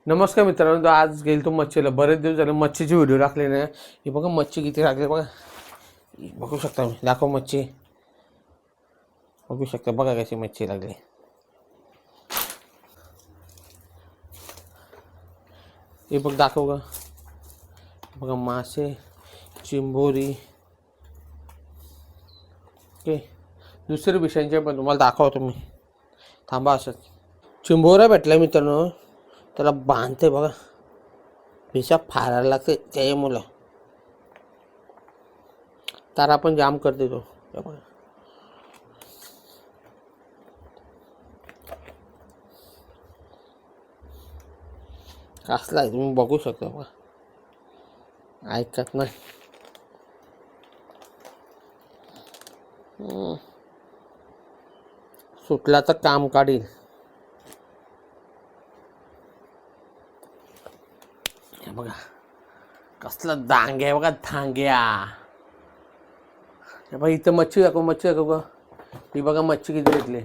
नमस्कार मित्रांनो, आज गेलो तो मच्छीला. बरेच दिवस झाले मच्छीची व्हिडिओ टाकले नाही. हे बघा मच्छी किती लागली बघा. बघू शकता, मी दाखव मच्छी. बघू शकता बघा कशी मच्छी लागली. हे बघ दाखव का बघा, मासे, चिंबोरी. ओके, दुसरे विषयांचे पण तुम्हाला दाखवतो मी. थांबा असंच. चिंबोरा भेटला मित्रांनो, त्याला बांधते बघा, पिशा फारायला लागते त्यामुळं तर आपण जाम करते तो. बघा कसला आहे तुम्ही बघू शकता बघा. ऐकत नाही. सुटला तर काम काढील. बघा कसला दांग्या आहे बघा, धांग्या. बघा इथं मच्छी दाखव का. ही बघा मच्छी किती घेतली.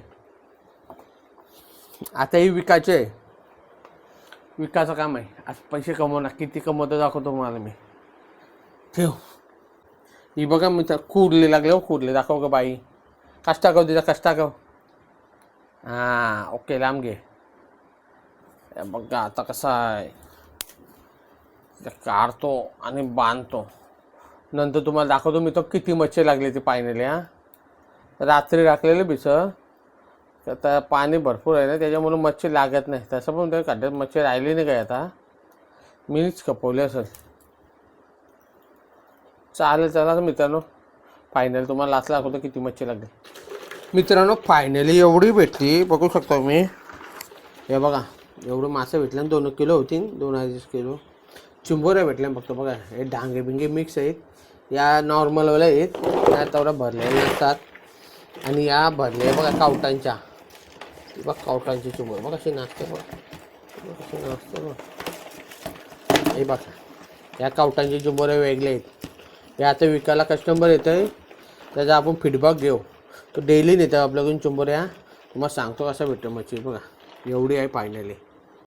आता ही विकायचे, विकायचं काम आहे. आज पैसे कमवणार, किती कमवतो दाखवतो मला मी. ठेव. ही बघा मी तर कुरले लागले हो, कुरले दाखव का बाई. कष्ट टाकव तिचा, कष्ट टाकव. हां ओके, लांब घे. बघा आता कसा आहे, काढतो आणि बांधतो. नंतर तुम्हाला दाखवतो मी तो किती मच्छी लागली ती पाण्याला. रात्री राखलेलं बिसं तर पाणी भरपूर आहे ना, त्याच्यामुळे मच्छी लागत नाही. तसं पण त्या खड्ड्यात मच्छी राहिली नाही काय, आता मीच खपवली असेल. चालेल चला मित्रांनो, फायनल तुम्हाला लास्ट दाखवतो किती मच्छी लागली. मित्रांनो फायनली एवढी भेटली, बघू शकतो मी. हे बघा एवढं मासे भेटले, 2 किलो होती, 2-2.5 किलो. चिंबोऱ्या भेटल्या फक्त बघा. हे डांगे बिंगे मिक्स आहेत. या नॉर्मलवाल्या आहेत, या तेवढ्या भरलेल्या नसतात. आणि या भरल्या बघा कावटांच्या. बघा कावटांची चिंबोर बघा कशी नाचते बघा, कशी नाचते बघा. हे बघा या कावटांची चिंबोऱ्या वेगळ्या आहेत. हे आता विकायला कस्टमर येतं आहे, त्याचा आपण फीडबॅक घेऊ. तो डेली नेतो आपल्याकडून चिंबोऱ्या. तुम्हाला सांगतो कसं भेटतं मच्छी. बघा एवढी आहे फायनली.